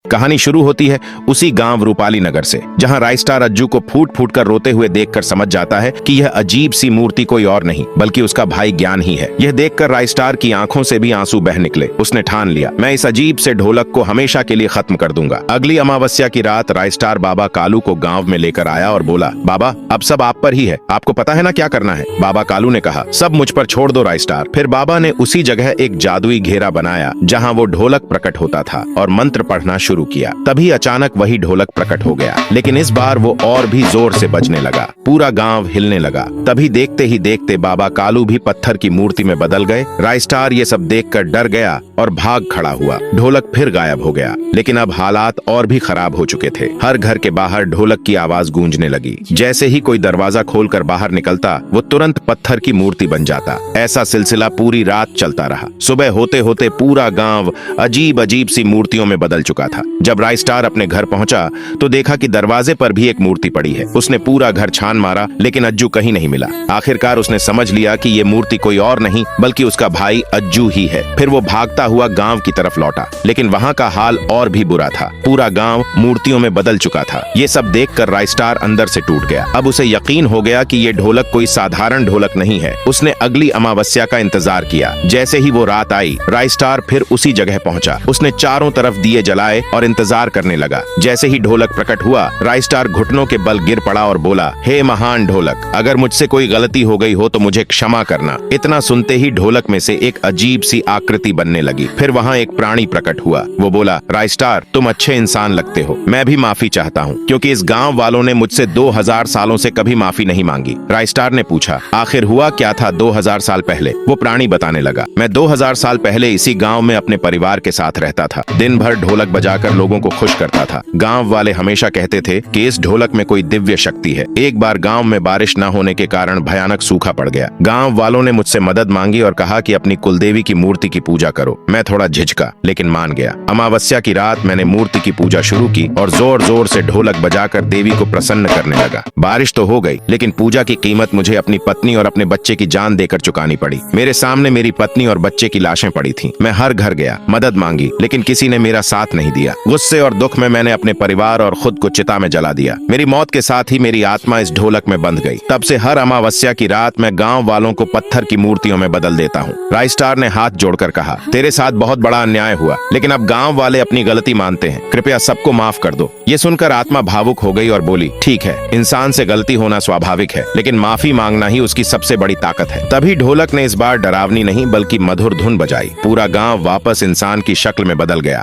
कहानी शुरू होती है उसी गांव रूपाली नगर से, जहां राइस्टार अज्जू को फूट फूट कर रोते हुए देखकर समझ जाता है कि यह अजीब सी मूर्ति कोई और नहीं बल्कि उसका भाई ज्ञान ही है। यह देखकर राइस्टार की आंखों से भी आंसू बह निकले। उसने ठान लिया, मैं इस अजीब से ढोलक को हमेशा के लिए खत्म कर दूंगा। अगली अमावस्या की रात राइस्टार बाबा कालू को गांव में लेकर आया और बोला, बाबा अब सब आप पर ही है, आपको पता है ना क्या करना है। बाबा कालू ने कहा, सब मुझ पर छोड़ दो राइस्टार। फिर बाबा ने उसी जगह एक जादुई घेरा बनाया जहां वो ढोलक प्रकट होता था और मंत्र पढ़ना शुरू किया। तभी अचानक वही ढोलक प्रकट हो गया, लेकिन इस बार वो और भी जोर से बजने लगा। पूरा गांव हिलने लगा। तभी देखते ही देखते बाबा कालू भी पत्थर की मूर्ति में बदल गए। राइस्टार ये सब देखकर डर गया और भाग खड़ा हुआ। ढोलक फिर गायब हो गया, लेकिन अब हालात और भी खराब हो चुके थे। हर घर के बाहर ढोलक की आवाज गूंजने लगी। जैसे ही कोई दरवाजा खोलकर बाहर निकलता, वो तुरंत पत्थर की मूर्ति बन जाता। ऐसा सिलसिला पूरी रात चलता रहा। सुबह होते होते पूरा गांव अजीब अजीब सी मूर्तियों में बदल चुका था। जब राइस्टार अपने घर पहुंचा तो देखा कि दरवाजे पर भी एक मूर्ति पड़ी है। उसने पूरा घर छान मारा, लेकिन अज्जू कहीं नहीं मिला। आखिरकार उसने समझ लिया कि ये मूर्ति कोई और नहीं बल्कि उसका भाई अज्जू ही है। फिर वो भागता हुआ गांव की तरफ लौटा, लेकिन वहां का हाल और भी बुरा था। पूरा गांव मूर्तियों में बदल चुका था। ये सब देखकर राइस्टार अंदर से टूट गया। अब उसे यकीन हो गया कि ये ढोलक कोई साधारण ढोलक नहीं है। उसने अगली अमावस्या का इंतजार किया। जैसे ही वो रात आई, राइस्टार फिर उसी जगह पहुंचा। उसने चारों तरफ दिए जलाए और इंतजार करने लगा। जैसे ही ढोलक प्रकट हुआ, राइस्टार घुटनों के बल गिर पड़ा और बोला, हे महान ढोलक, अगर मुझसे कोई गलती हो गई हो तो मुझे क्षमा करना। इतना सुनते ही ढोलक में से एक अजीब सी आकृति बनने लगी। फिर वहाँ एक प्राणी प्रकट हुआ। वो बोला, राइस्टार, तुम अच्छे इंसान लगते हो। मैं भी माफी चाहता हूँ, क्योंकि इस गाँव वालों ने मुझसे 2000 सालों से कभी माफी नहीं मांगी। राइस्टार ने पूछा, आखिर हुआ क्या था 2000 साल पहले? वो प्राणी बताने लगा, मैं 2000 साल पहले इसी गाँव में अपने परिवार के साथ रहता था। दिन भर ढोलक बजाकर लोगों को खुश करता था। गांव वाले हमेशा कहते थे कि इस ढोलक में कोई दिव्य शक्ति है। एक बार गांव में बारिश न होने के कारण भयानक सूखा पड़ गया। गांव वालों ने मुझसे मदद मांगी और कहा कि अपनी कुलदेवी की मूर्ति की पूजा करो। मैं थोड़ा झिझका, लेकिन मान गया। अमावस्या की रात मैंने मूर्ति की पूजा शुरू की और जोर जोर से ढोलक बजाकर देवी को प्रसन्न करने लगा। बारिश तो हो गई, लेकिन पूजा की कीमत मुझे अपनी पत्नी और अपने बच्चे की जान देकर चुकानी पड़ी। मेरे सामने मेरी पत्नी और बच्चे की लाशें पड़ी थीं। मैं हर घर गया, मदद मांगी, लेकिन किसी ने मेरा साथ नहीं दिया। गुस्से और दुख में मैंने अपने परिवार और खुद को चिता में जला दिया। मेरी मौत के साथ ही मेरी आत्मा इस ढोलक में बंध गई। तब से हर अमावस्या की रात मैं गांव वालों को पत्थर की मूर्तियों में बदल देता हूँ। राइस्टार ने हाथ जोड़कर कहा, तेरे साथ बहुत बड़ा अन्याय हुआ, लेकिन अब गांव वाले अपनी गलती मानते हैं। कृपया सबको माफ कर दो। ये सुनकर आत्मा भावुक हो गई और बोली, ठीक है, इंसान से गलती होना स्वाभाविक है, लेकिन माफी मांगना ही उसकी सबसे बड़ी ताकत है। तभी ढोलक ने इस बार डरावनी नहीं बल्कि मधुर धुन बजाई। पूरा गांव वापस इंसान की शक्ल में बदल गया।